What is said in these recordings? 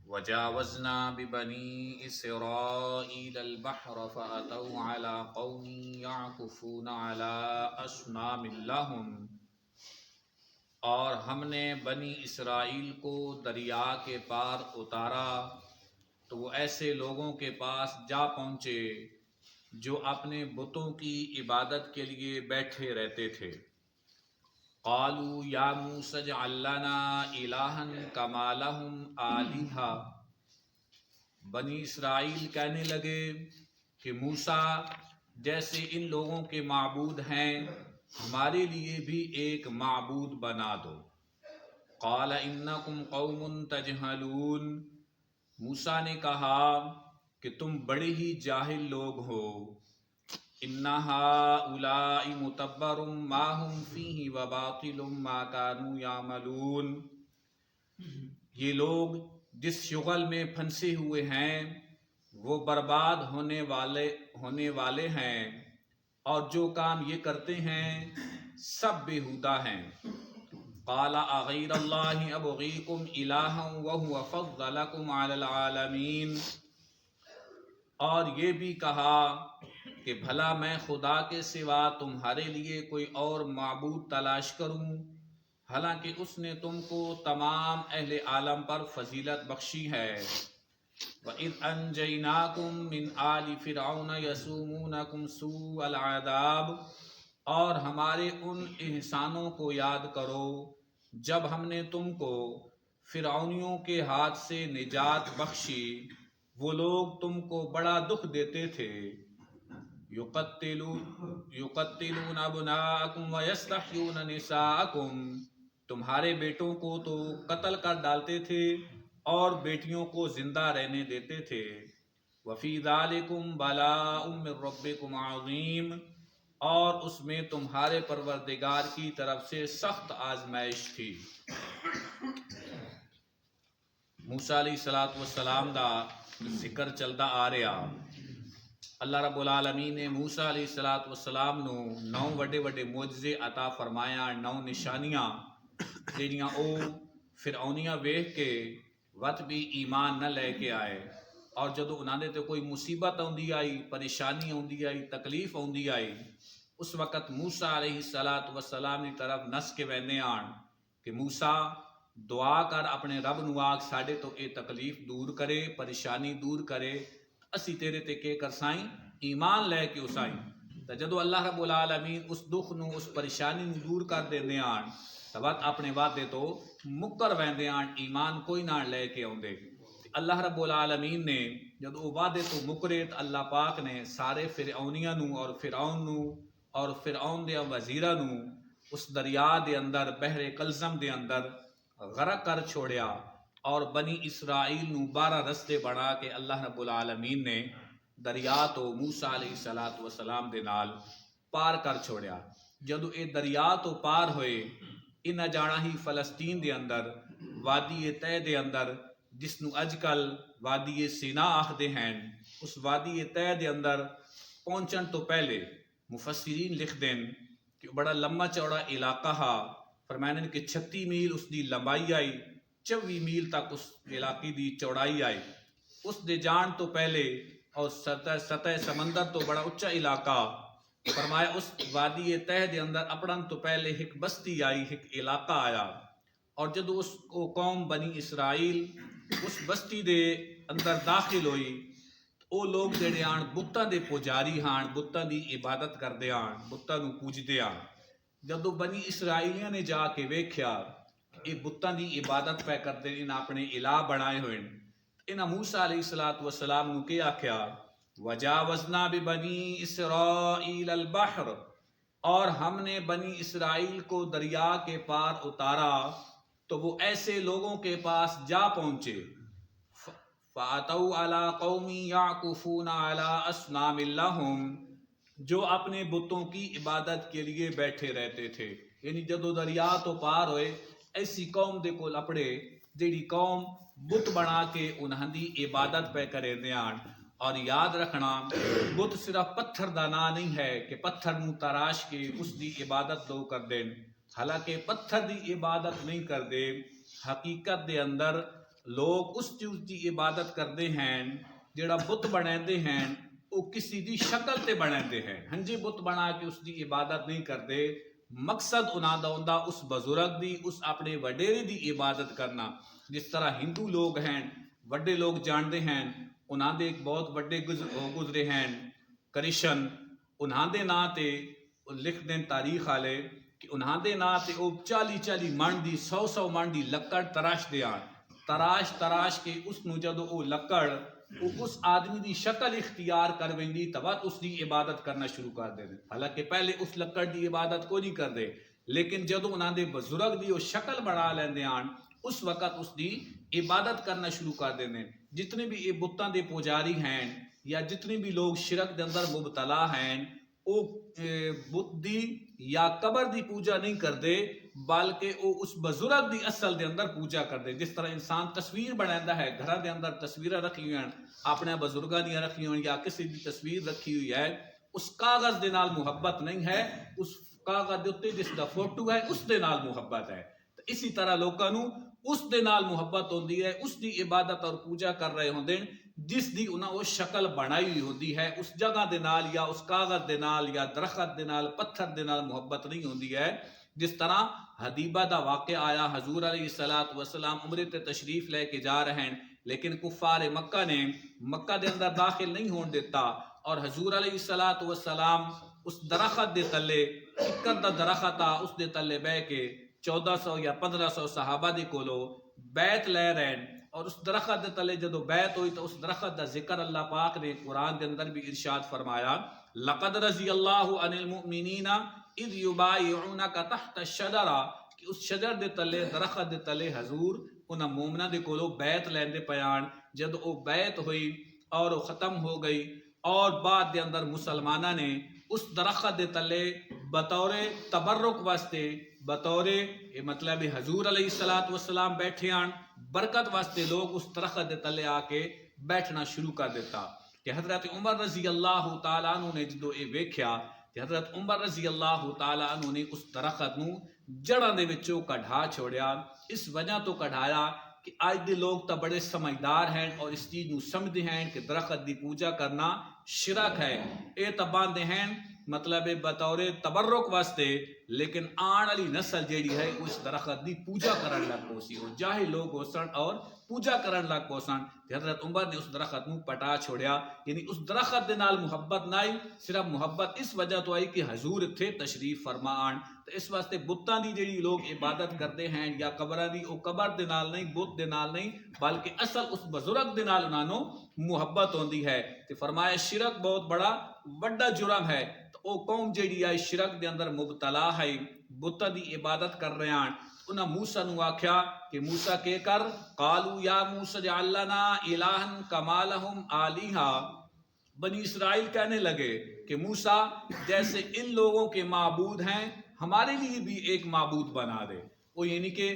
وجاوزنا ببني إسرائيل البحر فأتوا على قوم يعكفون على أصنام لهم، اور ہم نے بنی اسرائیل کو دریا کے پار اتارا تو وہ ایسے لوگوں کے پاس جا پہنچے جو اپنے بتوں کی عبادت کے لیے بیٹھے رہتے تھے۔ قالوا یا موسیٰ اجعل لنا الہا کما لہم آلہہ، بنی اسرائیل کہنے لگے کہ موسیٰ جیسے ان لوگوں کے معبود ہیں ہمارے لیے بھی ایک معبود بنا دو۔ قال انکم قوم تجہلون، موسیٰ نے کہا کہ تم بڑے ہی جاہل لوگ ہو۔ ان ہؤلاء متبر ما هم فیہ وباطل ما كانوا یعملون، یہ لوگ جس شغل میں پھنسے ہوئے ہیں وہ برباد ہونے والے ہیں، اور جو کام یہ کرتے ہیں سب بیہودہ ہیں۔ قال اغیر اللہ ابغیکم الہا وہو فضلکم علی العالمین، اور یہ بھی کہا کہ بھلا میں خدا کے سوا تمہارے لیے کوئی اور معبود تلاش کروں، حالانکہ اس نے تم کو تمام اہل عالم پر فضیلت بخشی ہے۔ وَإِذْ أَنْجَيْنَاكُمْ مِنْ آلِ فِرْعَوْنَ يَسُومُونَكُمْ سُوءَ الْعَذَابِ، اور ہمارے ان احسانوں کو یاد کرو جب ہم نے تم کو فرعونیوں کے ہاتھ سے نجات بخشی، وہ لوگ تم کو بڑا دکھ دیتے تھے۔ یقتلون ابناءکم ویستحیون نساءکم، تمہارے بیٹوں کو تو قتل کر ڈالتے تھے اور بیٹیوں کو زندہ رہنے دیتے تھے۔ وفی ذالکم بلاء من ربکم عظیم، اور اس میں تمہارے پروردگار کی طرف سے سخت آزمائش تھی۔ موسیٰ علیہ السلام دا ذکر چلدا آ رہا۔ اللہ رب العالمین نے موسیٰ علیہ السلام نو 9 وڈے وڈے معجزے عطا فرمایا، 9 نشانیاں جہڑیاں او فرعونیاں ویکھ کے وت بھی ایمان نہ لے کے آئے، اور جدو انہاں دے تے کوئی مصیبت آندی آئی، پریشانی آندی آئی، تکلیف آندی آئی، اس وقت موسیٰ علیہ السلام کی طرف نس کے ویندے آن کہ موسیٰ دعا کر اپنے رب نو آکھ ساڈے تو اے تکلیف دور کرے، پریشانی دور کرے، اسی تیرے تے کے کرسائیں ایمان لے کے اسائیں۔ تو جدو اللہ رب العالمین اس دکھ نو اس پریشانی نو دور کر دیندے آن تو وقت اپنے وعدے تو مکر ویندے آن، ایمان کوئی نہ لے کے آندے۔ اللہ رب العالمین نے جدو وعدے تو مکرے تو اللہ پاک نے سارے فرعونیاں نو اور فرعون نو اور فرعون دے وزیراں نو اس دریا دے اندر، بحر کلزم دے اندر غرق کر چھوڑیا، اور بنی اسرائیل نو 12 رستے بنا کے اللہ رب العالمین نے دریا تو موسیٰ علیہ السلام دے نال پار کر چھوڑیا۔ جدو اے دریا تو پار ہوئے، انہاں جانا ہی فلسطین دے اندر وادی طے دے اندر، جس نو اج کل وادی سینا آخدے ہیں، اس وادی طے دے اندر پہنچن تو پہلے مفسرین لکھ دیں کہ بڑا لمبا چوڑا علاقہ ہا، فرمائیں کہ 36 میل اس دی لمبائی آئی، 24 میل تک اس علاقے دی چوڑائی آئی۔ اس دے جان تو پہلے اور سطح سمندر تو بڑا اچا علاقہ، فرمایا اس وادی طے دے اندر اپڑن تو پہلے ایک بستی آئی، ایک علاقہ آیا، اور جدو اس کو قوم بنی اسرائیل اس بستی دے اندر داخل ہوئی، او لوگ جڑے آن بتاں دے پجاری ہاں، بتاں دی عبادت کردے آن، بتاں نو پوجدے آن۔ جدو بنی اسرائیلیاں نے جا کے ویکھیا کہ بتاں دی عبادت پہ کردے، انہاں اپنے الہ بنائے ہوئے، انہاں موسیٰ علیہ السلام نو کیا آکھیا، وجاوزنا ببنی اسرائیل البحر، اور ہم نے بنی اسرائیل کو دریا کے پار اتارا تو وہ ایسے لوگوں کے پاس جا پہنچے، فَأَتَوْا عَلَىٰ قَوْمٍ يَعْكُفُونَ عَلَىٰ أَصْنَامٍ لَهُمْ، جو اپنے بتوں کی عبادت کے لیے بیٹھے رہتے تھے۔ یعنی جدو دریا تو پار ہوئے، ایسی قوم دے کول اپڑے جیڑی قوم بت بنا کے انہاں دی عبادت پہ کرے دیان۔ اور یاد رکھنا بت صرف پتھر دا نا نہیں ہے کہ پتھر نو تراش کے اس دی عبادت لوگ کر دیں، حالانکہ پتھر دی عبادت نہیں کر دے، حقیقت دے اندر لوگ اس چیز کی عبادت کرتے ہیں جڑا بت بناتے ہیں وہ کسی دی شکل تے بناتے ہیں. ہاں جی بت بنا کے اس دی عبادت نہیں کرتے. مقصد انہاں دا ہوندا اس بزرگ دی اس اپنے وڈیرے دی عبادت کرنا. جس طرح ہندو لوگ ہیں وڈے لوگ جانتے ہیں انہاں دے ایک بہت وڈے گزرے ہیں کرشن انہاں دے نا تے لکھ دیں تاریخ والے کہ انہاں دے نا تے او 40 من دی 100 من دی لکڑ تراش دے آن تراش کے اس نو جدو او لکڑ اس آدمی دی شکل اختیار کر ویندی تبت اس دی عبادت کرنا شروع کر دے. حالانکہ پہلے اس لکڑ دی عبادت کو نہیں کر دے لیکن جدو انہاں دے بزرگ دی وہ شکل بنا لیندے آن اس وقت اس دی عبادت کرنا شروع کر دیں. جتنے بھی یہ بتاں دے پوجاری ہیں یا جتنے بھی لوگ شرک دے اندر مبتلا ہیں وہ بت دی یا قبر دی پوجا نہیں کرتے بلکہ وہ اس بزرگ دی اصل دے اندر پوجا کرتے. جس طرح انسان تصویر بناتا ہے گھر دے اندر تصویریں رکھی ہوئی ہیں اپنے بزرگاں دی رکھی ہوئی یا کسی دی تصویر رکھی ہوئی ہے اس کاغذ دے نال محبت نہیں ہے اس کاغذ دے اوتے جس دا فوٹو ہے اس دے نال محبت ہے. اسی طرح لوکاں نو اس دے نال محبت ہوندی ہے اس دی عبادت اور پوجا کر رہے ہوندے جس دی انہاں وہ شکل بنائی ہوئی ہوندی ہے. اس جگہ دے نال یا اس کاغذ دے نال یا درخت دے نال پتھر دے نال محبت نہیں ہوندی ہے. جس طرح حدیبہ دا واقعہ آیا حضور علیہ السلام عمرے تے تشریف لے کے جا رہے ہیں لیکن کفار مکہ نے مکہ دے اندر داخل نہیں ہون دیتا اور حضور علیہ السلام اس درخت دے تلے اکر دا درخت آ اس دے تلے بہ کے 1400 یا 1500 صحابہ دی کولو بیعت لے رہے ہیں اور اس درخت دے تلے جدو بیعت ہوئی تو اس درخت دا ذکر اللہ پاک نے قرآن دے اندر بھی ارشاد فرمایا لقد رضی اللہ عن المؤمنین اذ یبایعونک تحت الشجرہ کہ اس شجر دے تلے درخت دے تلے حضور انہاں مومنہ دے کولو بیعت لیندے پیان جدو وہ بیعت ہوئی اور وہ ختم ہو گئی اور بعد دے اندر مسلمانہ نے اس درخت دے تلے بطور تبرک واسطے بطور مطلب حضور علیہ السلام بیٹھے آن برکت واسطے لوگ اس درخت دے تلے آ کے بیٹھنا شروع کر دیتا کہ حضرت عمر رضی اللہ تعالیٰ عنہ نے جدو یہ ویکھیا کہ حضرت عمر رضی اللہ تعالیٰ عنہ نے اس درخت نو جڑاں دے وچوں کڈھا چھوڑیا. اس وجہ تو کڈھایا کہ آج دے لوگ تا بڑے سمجھدار ہیں اور اس چیز نو سمجھتے ہیں کہ درخت دی پوجا کرنا شرک ہے اے تباندے ہیں مطلب بطور تبرک واسطے لیکن آن والی نسل جیڑی ہے اس درخت دی پوجا کرن لگ پوسی ہو جاہل لوگ ہو سن اور پوجا کرن لگ پوسن. حضرت عمر نے اس درخت نو پٹا چھوڑیا یعنی اس درخت دے نال محبت نہ آئی صرف محبت اس وجہ تو آئی کہ حضور تھے تشریف فرما آن. تو اس واسطے بتاں دی جیڑی لوگ عبادت کرتے ہیں یا قبراں دی او قبر دے نال نہیں بت دے نال نہیں بلکہ اصل اس بزرگ دے نال انہاں نو محبت ہوندی ہے. تے فرمایا شرک بہت بڑا وڈا جرم ہے. او قوم جیڑی ہے شرک دے اندر مبتلا ہے بتاں دی عبادت کر رہے ہیں انہاں موسیٰ نو آکھیا کہ موسیٰ کے کر قالوا یا موسیٰ جعل لنا الہا کما لہم آلیہا. بنی اسرائیل کہنے لگے کہ موسیٰ جیسے ان لوگوں کے معبود ہیں ہمارے لیے بھی ایک معبود بنا دے. وہ یعنی کہ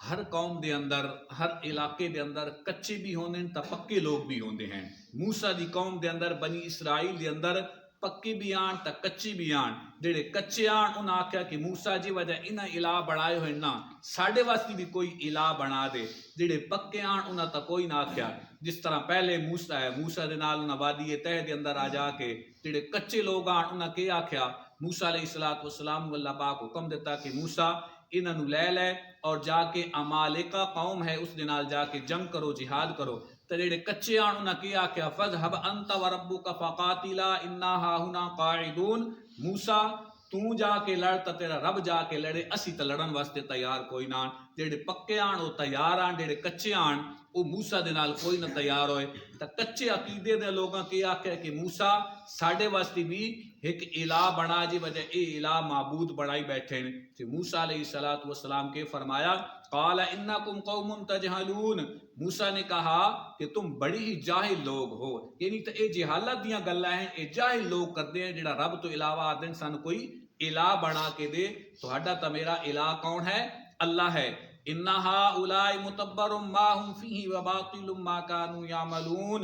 ہر قوم دے اندر ہر علاقے دے اندر کچے بھی ہوندے ہیں تا پکے لوگ بھی ہوندے ہیں. موسیٰ دی قوم دے اندر بنی اسرائیل دے اندر پکے بھی آن تا کچے بھی آن. جڑے کچے آن انہاں آکھیا کہ موسیٰ جی وجہ انہاں الہ بڑھائے ہوئے نا ساڑھے واسطے بھی کوئی الہ بنا دے. جڑے پکے آن انہاں تا کوئی نہ آکھیا. جس طرح پہلے موسیٰ ہے موسیٰ دے نال انہاں وادی تہ دے اندر آ جا کے جڑے کچے لوگ آن انہاں کے آکھیا موسیٰ علیہ السلام اللہ پاک حکم دیتا کہ موسیٰ انہاں نو لے اور جا کے عمالقہ قوم ہے اس دے نال جا کے جنگ کرو جہاد کرو. تے جڑے کچے آن انہاں کی آکھیا فذهب انت وربک فقاتلا انا ہاہنا قاعدون. موسیٰ تو جا کے لڑ تا تیرا رب جا کے لڑے اسی تا لڑن واسطے تیار کوئی نہ. جڑے پکے آن وہ تیار آن جڑے کچے آن وہ موسیٰ دے نال کوئی نہ تیار ہوئے. تا کچے عقیدے دے لوگاں کی آکھیا کہ موسیٰ ساڑھے واسطے بھی ایک الہ بنا جی وجہ اے الہ معبود بڑھائی بیٹھے ہیں. کہ موسیٰ علیہ السلام کے فرمایا قال انکم قوم تجہلون. موسیٰ نے کہا کہ تم بڑی ہی جاہل لوگ ہو. یعنی تو اے جہالت دیاں گلاں ہیں اے جاہل لوگ کرتے ہیں جڑا رب تو علاوہ آدن سن کوئی الہ بنا کے دے. تو ہڈا تا میرا الہ کون ہے؟ اللہ ہے. ان ہؤلاء متبر ما هم فیہ وباطل ما كانوا یعملون.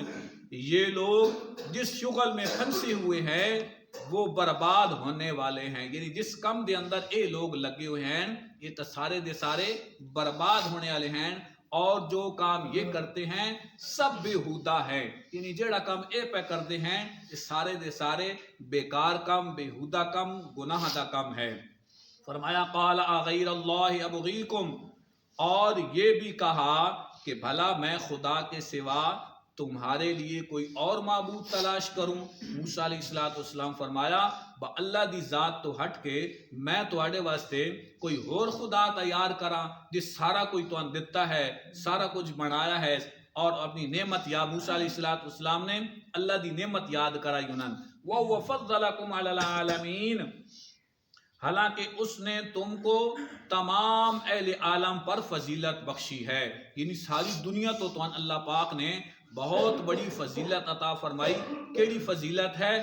یہ لوگ جس شغل میں پھنسے ہوئے ہیں وہ برباد ہونے والے ہیں. یعنی جس کم دے اندر اے لوگ لگے ہوئے ہیں یہ تو سارے دے سارے برباد ہونے والے ہیں اور جو کام یہ کرتے ہیں سب بےہودہ ہے، یعنی جیڑا کام اے پہ کرتے ہیں یہ سارے دے سارے بیکار کام، بےہودہ کام، گناہ دا کام ہے۔ فرمایا قال اغیر اللہ ابغیکم، اور یہ بھی کہا کہ بھلا میں خدا کے سوا تمہارے لیے کوئی اور معبود تلاش کروں؟ موسیٰ علیہ السلام فرمایا با اللہ دی ذات تو ہٹ کے میں تواڈے واسطے کوئی اور خدا تیار کراں جس سارا کوئی تو دیتا ہے، سارا کچھ بنایا ہے، اور اپنی نعمت یا موسیٰ علیہ السلام نے اللہ دی نعمت یاد کرائی انہوں، وَهُوَ فَضَّلَكُمْ عَلَى الْعَالَمِينَ، حالانکہ اس نے تم کو تمام اہل عالم پر فضیلت بخشی ہے، یعنی ساری دنیا تو اللہ پاک نے بہت بڑی فضیلت عطا فرمائی۔ کیڑی فضیلت ہے؟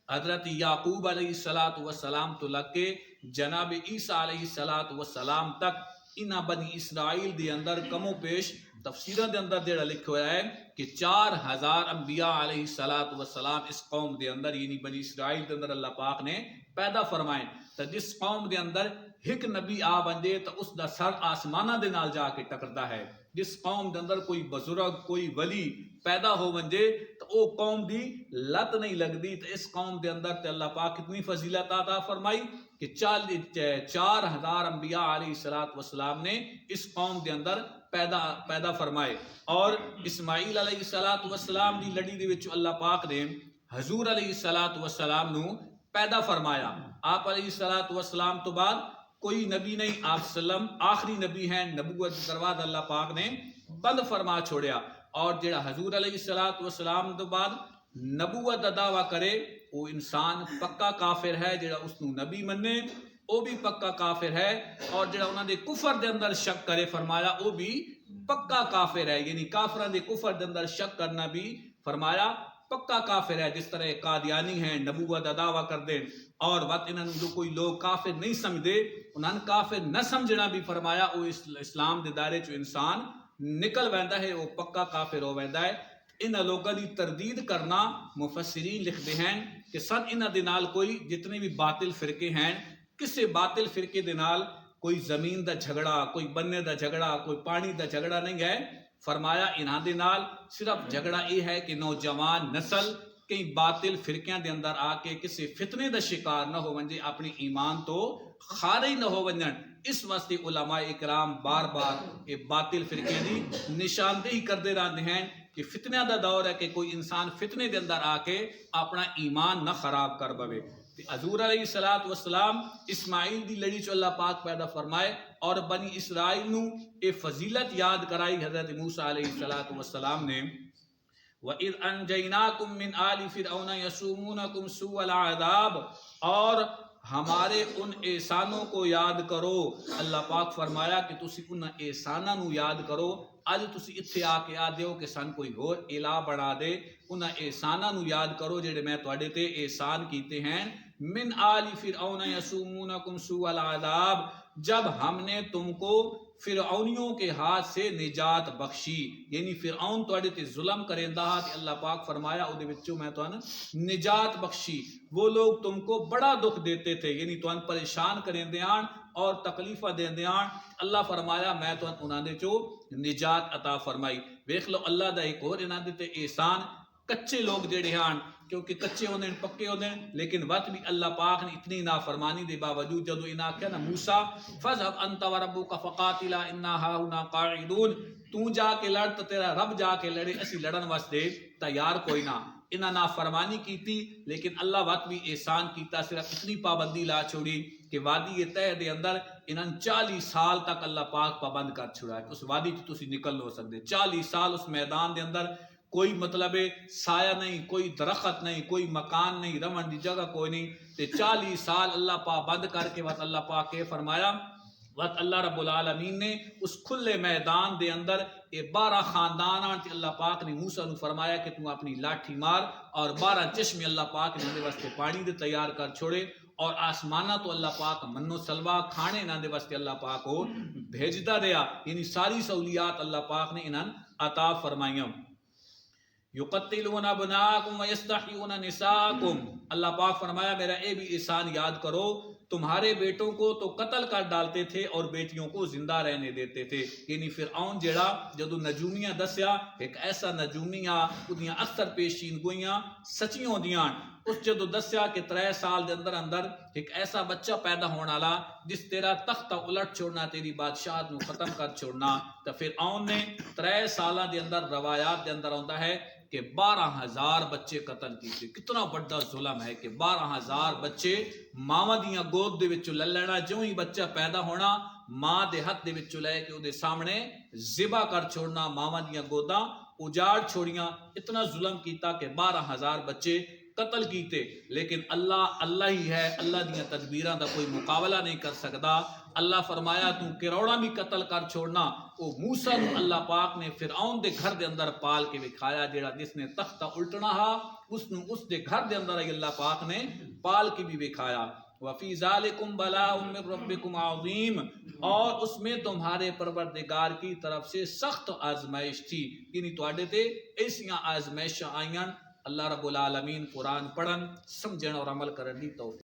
حضرت یعقوب علیہ السلام تو لگ کے جناب عیسیٰ علیہ السلام تک انہاں بنی اسرائیل دے اندر کم و بیش تفسیرہ دے اندر دیڑا لکھا ہوا ہے کہ 4000 انبیاء علیہ السلام اس قوم دے اندر یعنی بنی اسرائیل دے اندر اللہ پاک نے پیدا فرمائیں، تو جس قوم دے اندر ایک نبی آ بندے تو اس دا سر آسمانہ دے نال جا کے ٹکردا ہے، جس قوم دے اندر کوئی بزرگ کوئی ولی پیدا ہو بندے تو او قوم دی لت نہیں لگدی، تو اس قوم دے اندر تے اللہ پاک کتنی فضیلت عطا فرمائی کہ 4000 انبیاء علیہ السلام نے اس قوم دے اندر پیدا فرمائے، اور اسماعیل علیہ السلام دی لڑی دے وچ اللہ پاک نے حضور علیہ السلام نو پیدا فرمایا۔ آپ علیہ السلام تو بعد کوئی نبی نہیں، آپ سلم آخری نبی ہیں، نبوت دروازہ اللہ پاک نے بند فرما چھوڑیا، اور جڑا حضور علیہ السلام تو بعد نبوت دا دعویٰ کرے وہ انسان پکا کافر ہے، جڑا اس نو نبی منے وہ بھی پکا کافر ہے، اور جڑا انہاں دے کفر دے اندر شک کرے فرمایا وہ بھی پکا کافر ہے، یعنی کافران دے کفر دے اندر شک کرنا بھی فرمایا پکا کافر ہے۔ جس طرح قادیانی ہیں نبوت دا دعویٰ کر دیں اور وقت انہوں جو کوئی لوگ کافر نہیں سمجھے انہوں کافر نہ سمجھنا بھی فرمایا وہ اسلام دے دائرے چو انسان نکل ویندا ہے، وہ پکا کافر ہو ویندا ہے۔ ان لوگوں دی تردید کرنا مفسرین لکھتے ہیں کہ سن انہاں دے نال کوئی جتنے بھی باطل فرقے ہیں، کسے باطل فرقے دے نال کوئی زمین دا جھگڑا، کوئی بننے دا جھگڑا، کوئی پانی دا جھگڑا نہیں ہے، فرمایا انہاں دے نال صرف جھگڑا یہ ہے کہ نوجوان نسل کئی باطل فرقیاں دے اندر آ کے کسی فتنے دا شکار نہ ہو ونجے، اپنی ایمان تو خارج نہ ہو ونجن، اس واسطے علماء اکرام بار بار یہ باطل فرقے دی نشاندہی کردے رہتے ہیں کہ فتنہ دا دور ہے کہ کوئی انسان فتنے دے اندر آ کے اپنا ایمان نہ خراب کر بوے۔ حضور علیہ السلام اسماعیل دی لڑی چو اللہ پاک پیدا فرمائے اور بنی اسرائیل نو اے فضیلت یاد کرائی حضرت موسیٰ علیہ السلام نے، وَإِذْ أَنْجَيْنَاكُمْ مِنْ آلِ فِرْعَوْنَ يَسُومُونَكُمْ سُوءَ الْعَذَابِ، اور ہمارے ان احسانوں کو یاد کرو۔ اللہ پاک فرمایا کہ تسی ان احسانوں نو یاد کرو، اج تسی اتھے آ کے آ دیو کہ سن کوئی اور الہ بنا دے، ان احسانوں نو یاد کرو جڑے میں تواڈے تے احسان کیتے ہیں۔ من آل فرعون یسومونکم سوء العذاب، جب ہم نے تم کو فرعونیوں کے ہاتھ سے نجات بخشی، یعنی فرعون تواڈے تے ظلم کریندا کہ اللہ پاک فرمایا او دے وچوں میں تانوں نجات بخشی۔ وہ لوگ تم کو بڑا دکھ دیتے تھے، یعنی تانوں پریشان کریندے آن اور تکلیفہ دیندے آن، اللہ فرمایا میں تانوں انہاں دے چوں نجات عطا فرمائی۔ ویکھ لو اللہ دا ایک اور انہاں دے تے احسان، کچے لوگ جڑے ہیں کیونکہ کچے ہوندے پکے ہوندے لیکن وقت بھی اللہ پاک نے اتنی نافرمانی دے باوجود جدو انہاں کہا نا موسیٰ فَذْهَبْ أَنْتَ وَرَبُّكَ فَقَاتِلَا إِنَّا هَاهُنَا قَاعِدُونَ، تو جا کے لڑ تو تیرا رب جا کے لڑے، اسی لڑن واسطے تیار کوئی نہ۔ انہاں نافرمانی کی تھی لیکن اللہ وقت بھی احسان کیتا، صرف اتنی پابندی لا چھوڑی کہ وادی تہ دے اندر انہاں 40 سال تک اللہ پاک پابند کر چھوڑا ہے، اس وادی تو تسی نکل نہ ہو سکتے۔ 40 سال اس میدان دے اندر کوئی مطلب سایہ نہیں، کوئی درخت نہیں، کوئی مکان نہیں، رمن دی جگہ کوئی نہیں، تے 40 سال اللہ پابند کر کے وقت اللہ پاک کے فرمایا، وقت اللہ رب العالمین نے اس کھلے میدان دے اندر یہ 12 خاندان آنتے اللہ پاک نے موسیٰ نے فرمایا کہ تم اپنی لاٹھی مار، اور 12 چشمے اللہ پاک نے اندے واسطے پانی دے تیار کر چھوڑے، اور آسمانہ تو اللہ پاک منو سلوا کھانے نہ دے واسطے اللہ پاک کو بھیجدا دیا، یعنی ساری سہولیات اللہ پاک نے انہاں عطا فرمائیاں۔ یقتلون ابناءکم ویستحیون نساءکم، اللہ پاک فرمایا میرا اے بھی احسان یاد کرو تمہارے بیٹوں کو تو قتل کر ڈالتے تھے اور بیٹیوں کو زندہ رہنے دیتے تھے. یعنی فرعون جڑا جدو نجومیاں دسیا ایک ایسا نجومیاں اودیاں اکثر پیشین گوئیاں سچیاں ہوندیاں. اس جدو دسیا کہ 3 سال دے اندر اندر ایک ایسا بچہ پیدا ہونے والا جس تیرا تختہ الٹ چھوڑنا تیری بادشاہت نو ختم کر چھوڑنا. تو فرعون نے 3 سالاں دے اندر روایات دے اندر آندا ہے کہ 12,000 بچے قتل کیتے. کتنا بڑا ظلم ہے کہ 12,000 بچے ماواں دیاں گود دے وچوں لے لینا. جو ہی بچہ پیدا ہونا ماں دے ہاتھ دے وچوں لے کے اودے سامنے ذبح کر چھوڑنا. ماواں دیاں گوداں اجاڑ چھوڑیاں. اتنا ظلم کیتا کہ 12,000 بچے قتل کیتے. لیکن اللہ ہی ہے, اللہ دیاں تدبیراں دا کوئی مقابلہ نہیں کر سکدا. اللہ فرمایا تو کروڑا بھی قتل کر چھوڑنا. او موسیٰ نو اللہ پاک نے فرعون دے گھر دے اندر پال کے وکھایا. جیڑا جس نے تختہ الٹنا ہا اس دے گھر دے اندر اللہ پاک نے پال کے بھی وکھایا. وفی ذالکم بلاء من ربکم عظیم, اور اس میں تمہارے پروردگار کی طرف سے سخت آزمائش تھی. یعنی تواڈے تے ایسیاں آزمائشاں آئیاں. اللہ رب العالمین قرآن پڑھن سمجھن اور عمل کرن دی توفیق